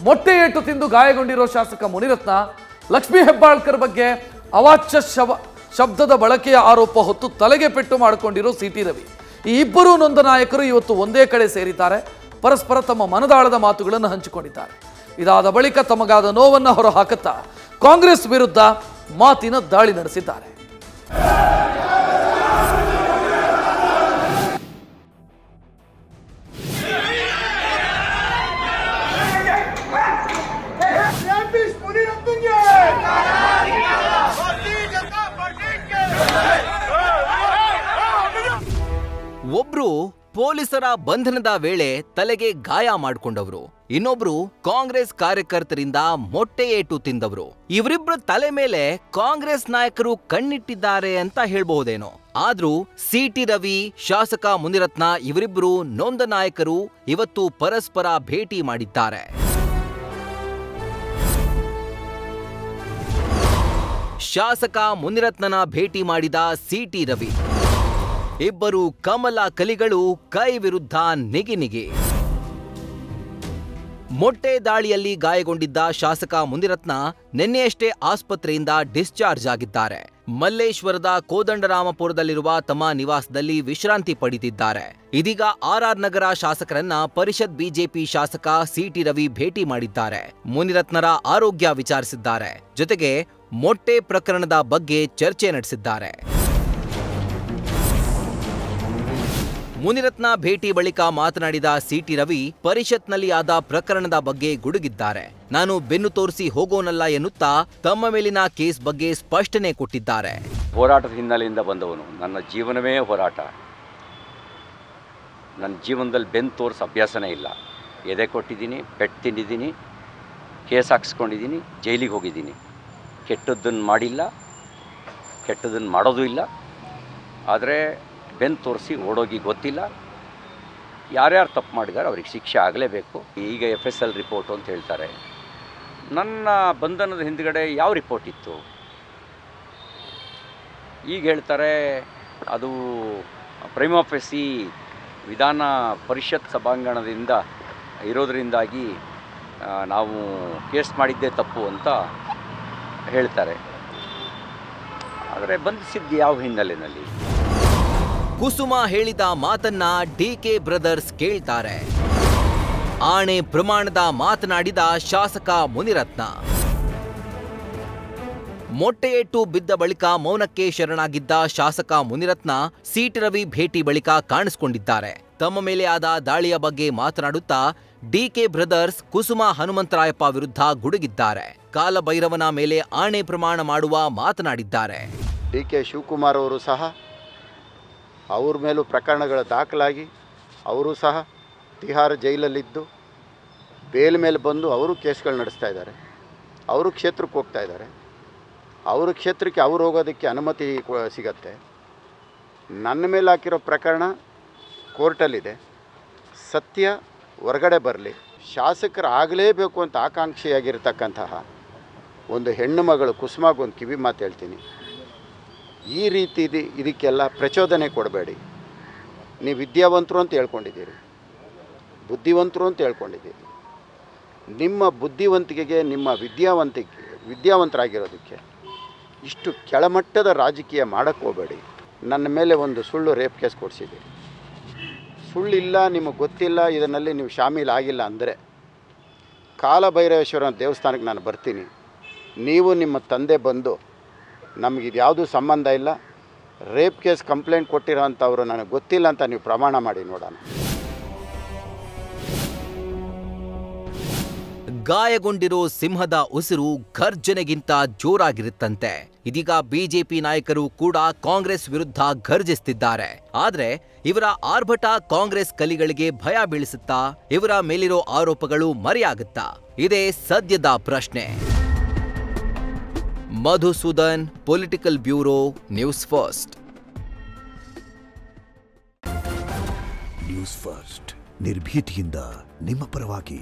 ಮೊಟ್ಟೆ ಏಟು ತಿಂದು ಗಾಯಗೊಂಡಿರೋ ಶಾಸಕ ಮುನಿರತ್ನ ಲಕ್ಷ್ಮೀ ಹೆಬ್ಬಾಳ್ಕರ್ ಬಗ್ಗೆ ಅವಾಚ್ಯ ಶಬ್ದದ ಬಳಕೆಯ ಆರೋಪ ಹೊತ್ತು ತಲೆಗೆ ಪೆಟ್ಟು ಮಾಡಿಕೊಂಡಿರೋ ಸಿಟಿ ರವಿ. ಈ ಇಬ್ಬರೂ ನೊಂದ ನಾಯಕರು ಇವತ್ತು ಒಂದೇ ಕಡೆ ಸೇರಿದ್ದಾರೆ. ಪರಸ್ಪರ ತಮ್ಮ ಮನದಾಳದ ಮಾತುಗಳನ್ನು ಹಂಚಿಕೊಂಡಿದ್ದಾರೆ. ಇದಾದ ಬಳಿಕ ತಮಗಾದ ನೋವನ್ನು ಹೊರಹಾಕುತ್ತಾ ಕಾಂಗ್ರೆಸ್ ವಿರುದ್ಧ ಮಾತಿನ ದಾಳಿ ನಡೆಸಿದ್ದಾರೆ. ಒಬ್ರು ಪೊಲೀಸರ ಬಂಧನದ ವೇಳೆ ತಲೆಗೆ ಗಾಯ ಮಾಡಿಕೊಂಡವರು, ಇನ್ನೊಬ್ರು ಕಾಂಗ್ರೆಸ್ ಕಾರ್ಯಕರ್ತರಿಂದ ಮೊಟ್ಟೆ ಏಟು ತಿಂದವರು. ಇವರಿಬ್ಬರ ತಲೆ ಮೇಲೆ ಕಾಂಗ್ರೆಸ್ ನಾಯಕರು ಕಣ್ಣಿಟ್ಟಿದ್ದಾರೆ ಅಂತ ಹೇಳ್ಬಹುದೇನೋ. ಆದ್ರೂ ಸಿಟಿ ರವಿ, ಶಾಸಕ ಮುನಿರತ್ನ ಇವರಿಬ್ರು ನೊಂದ ನಾಯಕರು ಇವತ್ತು ಪರಸ್ಪರ ಭೇಟಿ ಮಾಡಿದ್ದಾರೆ. ಶಾಸಕ ಮುನಿರತ್ನನ ಭೇಟಿ ಮಾಡಿದ ಸಿಟಿ ರವಿ. ಇಬ್ಬರು ಕಮಲ ಕಲಿಗಳು ಕೈ ವಿರುದ್ಧ ನಿಗಿ. ಮೊಟ್ಟೆ ದಾಳಿಯಲ್ಲಿ ಗಾಯಗೊಂಡಿದ್ದ ಶಾಸಕ ಮುನಿರತ್ನ ನಿನ್ನೆಯಷ್ಟೇ ಆಸ್ಪತ್ರೆಯಿಂದ ಡಿಸ್ಚಾರ್ಜ್ ಆಗಿದ್ದಾರೆ. ಮಲ್ಲೇಶ್ವರದ ಕೋದಂಡರಾಮಪುರದಲ್ಲಿರುವ ತಮ್ಮ ನಿವಾಸದಲ್ಲಿ ವಿಶ್ರಾಂತಿ ಪಡೆದಿದ್ದಾರೆ. ಇದೀಗ ಆರ್ಆರ್ ನಗರ ಶಾಸಕರನ್ನ ಪರಿಷತ್ ಬಿಜೆಪಿ ಶಾಸಕ ಸಿಟಿ ರವಿ ಭೇಟಿ ಮಾಡಿದ್ದಾರೆ. ಮುನಿರತ್ನರ ಆರೋಗ್ಯ ವಿಚಾರಿಸಿದ್ದಾರೆ. ಜೊತೆಗೆ ಮೊಟ್ಟೆ ಪ್ರಕರಣದ ಬಗ್ಗೆ ಚರ್ಚೆ ನಡೆಸಿದ್ದಾರೆ. ಮುನಿರತ್ನ ಭೇಟಿ ಬಳಿಕ ಮಾತನಾಡಿದ ಸಿಟಿ ರವಿ ಪರಿಷತ್ನಲ್ಲಿ ಆದ ಪ್ರಕರಣದ ಬಗ್ಗೆ ಗುಡುಗಿದ್ದಾರೆ. ನಾನು ಬೆನ್ನು ತೋರಿಸಿ ಹೋಗೋನಲ್ಲ ಎನ್ನುತ್ತಾ ತಮ್ಮ ಮೇಲಿನ ಕೇಸ್ ಬಗ್ಗೆ ಸ್ಪಷ್ಟನೆ ಕೊಟ್ಟಿದ್ದಾರೆ. ಹೋರಾಟದ ಹಿನ್ನೆಲೆಯಿಂದ ಬಂದವನು. ನನ್ನ ಜೀವನವೇ ಹೋರಾಟ. ನನ್ನ ಜೀವನದಲ್ಲಿ ಬೆನ್ನು ತೋರಿಸ ಅಭ್ಯಾಸನೇ ಇಲ್ಲ. ಎದೆ ಕೊಟ್ಟಿದ್ದೀನಿ, ಪೆಟ್ಟು ತಿಂದಿದ್ದೀನಿ, ಕೇಸ್ ಹಾಕ್ಸ್ಕೊಂಡಿದ್ದೀನಿ, ಜೈಲಿಗೆ ಹೋಗಿದ್ದೀನಿ. ಕೆಟ್ಟದ್ದನ್ನು ಮಾಡಿಲ್ಲ, ಕೆಟ್ಟದನ್ನು ಮಾಡೋದು ಇಲ್ಲ. ಆದರೆ ಬೆನ್ನು ತೋರಿಸಿ ಓಡೋಗಿ ಗೊತ್ತಿಲ್ಲ. ಯಾರ್ಯಾರು ತಪ್ಪು ಮಾಡಿದ್ದಾರೆ ಅವ್ರಿಗೆ ಶಿಕ್ಷೆ ಆಗಲೇಬೇಕು. ಈಗ FSL ರಿಪೋರ್ಟು ಅಂತ ಹೇಳ್ತಾರೆ. ನನ್ನ ಬಂಧನದ ಹಿಂದ್ಗಡೆ ಯಾವ ರಿಪೋರ್ಟ್ ಇತ್ತು? ಈಗ ಹೇಳ್ತಾರೆ ಅದು ಪ್ರೈಮಾ ಫೇಸಿ ವಿಧಾನ ಪರಿಷತ್ ಸಭಾಂಗಣದಿಂದ ಇರೋದರಿಂದಾಗಿ ನಾವು ಕೇಸ್ ಮಾಡಿದ್ದೇ ತಪ್ಪು ಅಂತ ಹೇಳ್ತಾರೆ. ಆದರೆ ಬಂಧಿಸಿದ್ದು ಯಾವ ಹಿನ್ನೆಲೆಯಲ್ಲಿ? ಕುಸುಮ ಹೇಳಿದ ಮಾತನ್ನ ಡಿಕೆ ಬ್ರದರ್ಸ್ ಕೇಳ್ತಾರೆ. ಆಣೆ ಪ್ರಮಾಣದ ಮಾತನಾಡಿದ ಶಾಸಕ ಮುನಿರತ್ನ. ಮೊಟ್ಟೆಯೇಟು ಬಿದ್ದ ಬಳಿಕ ಮೌನಕ್ಕೆ ಶರಣಾಗಿದ್ದ ಶಾಸಕ ಮುನಿರತ್ನ ಸಿಟಿ ರವಿ ಭೇಟಿ ಬಳಿಕ ಕಾಣಿಸಿಕೊಂಡಿದ್ದಾರೆ. ತಮ್ಮ ಮೇಲೆ ಆದ ದಾಳಿಯ ಬಗ್ಗೆ ಮಾತನಾಡುತ್ತಾ ಡಿಕೆ ಬ್ರದರ್ಸ್ ಕುಸುಮ ಹನುಮಂತರಾಯಪ್ಪ ವಿರುದ್ಧ ಗುಡುಗಿದ್ದಾರೆ. ಕಾಲಭೈರವನ ಮೇಲೆ ಆಣೆ ಪ್ರಮಾಣ ಮಾಡುವ ಮಾತನಾಡಿದ್ದಾರೆ. ಡಿಕೆ ಶಿವಕುಮಾರ್ ಅವರು ಸಹ ಅವ್ರ ಮೇಲೂ ಪ್ರಕರಣಗಳು ದಾಖಲಾಗಿ ಅವರು ಸಹ ತಿಹಾರ್ ಜೈಲಲ್ಲಿದ್ದು ಬೇಲ್ ಮೇಲೆ ಬಂದು ಅವರು ಕೇಸ್ಗಳು ನಡೆಸ್ತಾ ಇದ್ದಾರೆ. ಅವರು ಕ್ಷೇತ್ರಕ್ಕೆ ಹೋಗ್ತಾ ಇದ್ದಾರೆ. ಅವ್ರ ಕ್ಷೇತ್ರಕ್ಕೆ ಅವ್ರು ಹೋಗೋದಕ್ಕೆ ಅನುಮತಿ ಸಿಗತ್ತೆ. ನನ್ನ ಮೇಲೆ ಹಾಕಿರೋ ಪ್ರಕರಣ ಕೋರ್ಟಲ್ಲಿದೆ. ಸತ್ಯ ಹೊರಗಡೆ ಬರಲಿ. ಶಾಸಕರಾಗಲೇಬೇಕು ಅಂತ ಆಕಾಂಕ್ಷೆಯಾಗಿರ್ತಕ್ಕಂತಹ ಒಂದು ಹೆಣ್ಣು ಮಗಳು ಕುಸುಮಾಗೊಂದು ಕಿವಿ ಮಾತು ಹೇಳ್ತೀನಿ. ಈ ರೀತಿ ಇದಕ್ಕೆಲ್ಲ ಪ್ರಚೋದನೆ ಕೊಡಬೇಡಿ. ನೀವು ವಿದ್ಯಾವಂತರು ಅಂತ ಹೇಳ್ಕೊಂಡಿದ್ದೀರಿ, ಬುದ್ಧಿವಂತರು ಅಂತ ಹೇಳ್ಕೊಂಡಿದ್ದೀರಿ. ನಿಮ್ಮ ಬುದ್ಧಿವಂತಿಕೆಗೆ, ನಿಮ್ಮ ವಿದ್ಯಾವಂತರಾಗಿರೋದಕ್ಕೆ ಇಷ್ಟು ಕೆಳಮಟ್ಟದ ರಾಜಕೀಯ ಮಾಡೋಕ್ಕೆ ಹೋಗಬೇಡಿ. ನನ್ನ ಮೇಲೆ ಒಂದು ಸುಳ್ಳು ರೇಪ್ ಕೇಸ್ ಕೊಡಿಸಿದ್ದೀರಿ. ಸುಳ್ಳಿಲ್ಲ, ನಿಮಗೆ ಗೊತ್ತಿಲ್ಲ, ಇದರಲ್ಲಿ ನೀವು ಶಾಮೀಲಾಗಿಲ್ಲ ಅಂದರೆ ಕಾಲಭೈರವೇಶ್ವರ ದೇವಸ್ಥಾನಕ್ಕೆ ನಾನು ಬರ್ತೀನಿ. ನೀವು ನಿಮ್ಮ ತಂದೆ ಬಂದು ನಮಗಿದು ಯಾವುದೂ ಸಂಬಂಧ ಇಲ್ಲ, ರೇಪ್ ಕೇಸ್ ಕಂಪ್ಲೇಂಟ್ ಕೊಟ್ಟಿರೋ ಅಂಥವ್ರು ನನಗೆ ಗೊತ್ತಿಲ್ಲ ಅಂತ ನೀವು ಪ್ರಮಾಣ ಮಾಡಿ ನೋಡೋಣ. ಗಾಯಗೊಂಡಿರೋ ಸಿಂಹದ ಉಸಿರು ಘರ್ಜನೆಗಿಂತ ಜೋರಾಗಿರುತ್ತಂತೆ. ಇದೀಗ ಬಿಜೆಪಿ ನಾಯಕರು ಕೂಡ ಕಾಂಗ್ರೆಸ್ ವಿರುದ್ಧ ಘರ್ಜಿಸುತ್ತಿದ್ದಾರೆ. ಆದ್ರೆ ಇವರ ಆರ್ಭಟ ಕಾಂಗ್ರೆಸ್ ಕಲಿಗಳಿಗೆ ಭಯ ಬೀಳಿಸುತ್ತಾ? ಇವರ ಮೇಲಿರೋ ಆರೋಪಗಳು ಮರೆಯಾಗುತ್ತಾ? ಇದೇ ಸದ್ಯದ ಪ್ರಶ್ನೆ. Madhusudan, political bureau, news first. News first ನಿರ್ಭೀತಿಯಿಂದ ನಿಮ್ಮ ಪರವಾಗಿ.